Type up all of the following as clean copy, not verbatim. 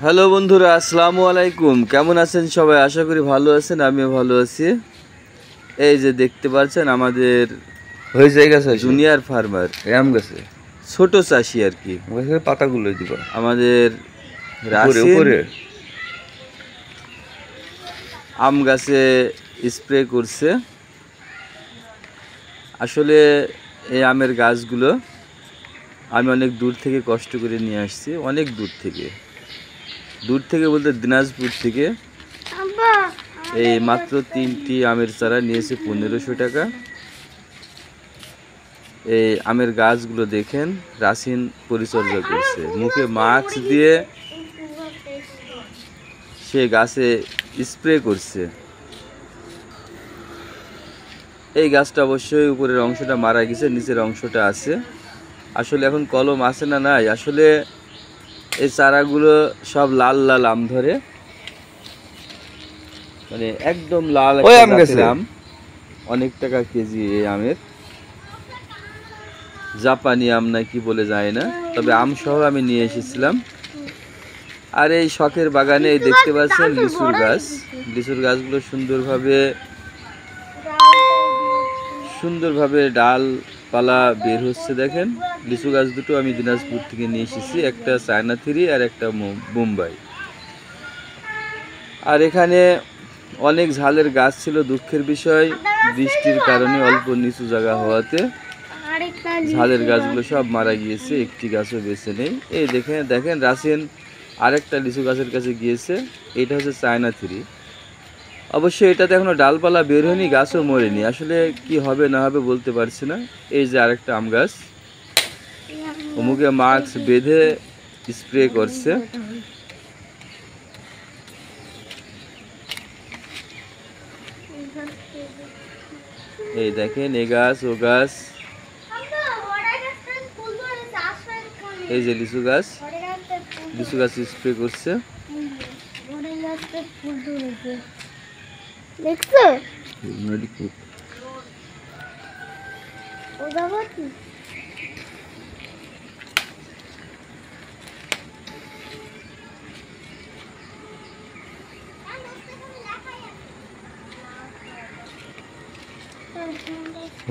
Hello বন্ধুরা, আসসালামু আলাইকুম। কেমন আছেন সবাই? আশা করি ভালো আছেন, আমিও ভালো আছি। এই যে দেখতে পাচ্ছেন আমাদের হয়ে যায় গেছে জুনিয়র ফার্মার, আম গাছে ছোট চাষি আর কি, পাতাগুলো দিবা আমাদের রাসিন উপরে আম গাছে স্প্রে করছে। আসলে এই আমের গাছগুলো আমি অনেক দূর থেকে কষ্ট করে নিয়ে আসছি, অনেক দূর থেকে বলতে দিনাজপুর থেকে। এই মাত্র 3টি আমের চারা নিয়েছে 1500 টাকা। এই আমের গাছগুলো দেখেন রাসিন পরিচর্যা করছে, মুখে মাস্ক দিয়ে সে গাছে স্প্রে করছে। এই গাছটা অবশ্যই উপরের অংশটা মারা গেছে, নিচের অংশটা আছে। আসলে এখন কলম আছে না নাই, আসলে এই চারাগুলো সব লাল লাল আম ধরে, মানে একদম লাল আম। অনেক টাকা কেজি এই আমের, জাপানি আম না কি বলে যায় না, তবে আম সহ আমি নিয়ে এসেছিলাম। আর এই শখের বাগানে এই দেখতে পাচ্ছেন লিচুর গাছগুলো সুন্দরভাবে ডালপালা বের হচ্ছে। দেখেন লিচু গাছ দুটো আমি দিনাজপুর থেকে নিয়ে এসেছি, একটা চায়না 3 আর একটা মুম্বাই। আর এখানে অনেক ঝালের গাছ ছিল, দুঃখের বিষয় বৃষ্টির কারণে অল্প নিচু জায়গা হওয়াতে ঝালের গাছগুলো সব মারা গিয়েছে, একটি গাছও বেঁচে নেই। এই দেখেন রাসিন আরেকটা লিচু গাছের কাছে গিয়েছে, এটা হচ্ছে চায়না 3। অবশ্যই এটাতে এখনো ডালপালা বের হয়নি, গাছও মরেনি। আসলে কি হবে না হবে বলতে পারছি না। এই যে আরেকটা আম গাছ, মুখে মাস্ক বেঁধে স্প্রে করছে। এই দেখেন এ গাছ ও গাছ, এই যে লিচু গাছ স্প্রে করছে। দেখছো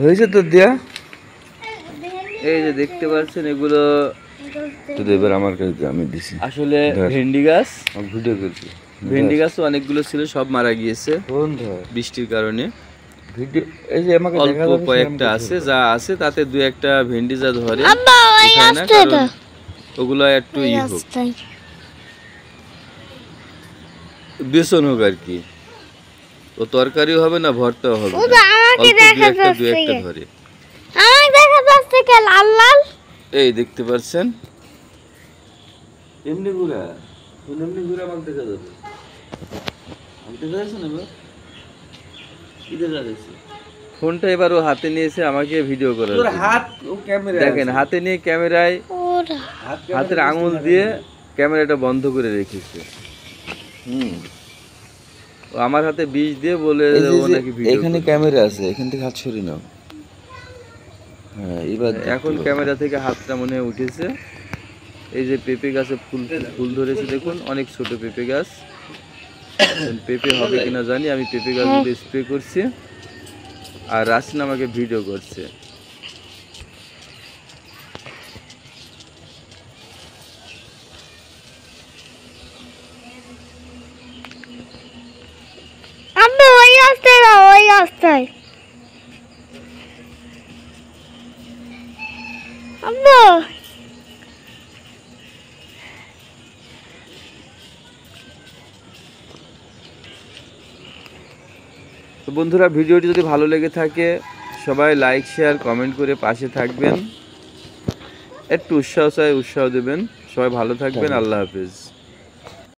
হয়েছে তো দিয়া। এই যে দেখতে পাচ্ছেন এগুলো এবার আমার কাছে আমি দিছি আসলে ভেন্ডি গাছ। ভিডিও করছি, ভেন্ডি গাছও অনেকগুলো ছিল, সব মারা গিয়েছে বৃষ্টির কারণে। ভিডিও এই যে আমাকে অল্প কয়েকটা আছে, যা আছে তাতে 2-1টা ভেন্ডি যা ধরে ওগুলো একটু হোক, বেসন হোক আর কি, ও তরকারিও হবে না, ভর্তাও হবে না, দু একটা ধরে। এই দেখতে পাচ্ছেন এমনি ঘুরা আমাকে দেখা যাবে, ফোনটা এবার ও হাতে নিয়েছে আমাকে ভিডিও করার। দেখেন হাতে নিয়ে ক্যামেরায় হাতের আঙুল দিয়ে ক্যামেরাটা বন্ধ করে রেখেছে। ও আমার হাতে বিষ দিয়ে বলে ও নাকি ভিডিও। এখানে ক্যামেরা আছে, এখান থেকে হাত সরিয়ে নাও। হ্যাঁ, এবার এখন ক্যামেরা থেকে হাতটা মনে হয় উঠেছে। এই যে পেঁপে গাছে ফুল ধরেছে, দেখুন অনেক ছোট পেঁপে গাছ। পেঁপে হবে কিনা জানি, আমি পেঁপে গাছগুলো স্প্রে করছি আর রাসিন আমাকে ভিডিও করছে। তো বন্ধুরা, ভিডিওটি যদি ভালো লেগে থাকে সবাই লাইক শেয়ার কমেন্ট করে পাশে থাকবেন, একটু উৎসাহ দেবেন। সবাই ভালো থাকবেন, আল্লাহ হাফেজ।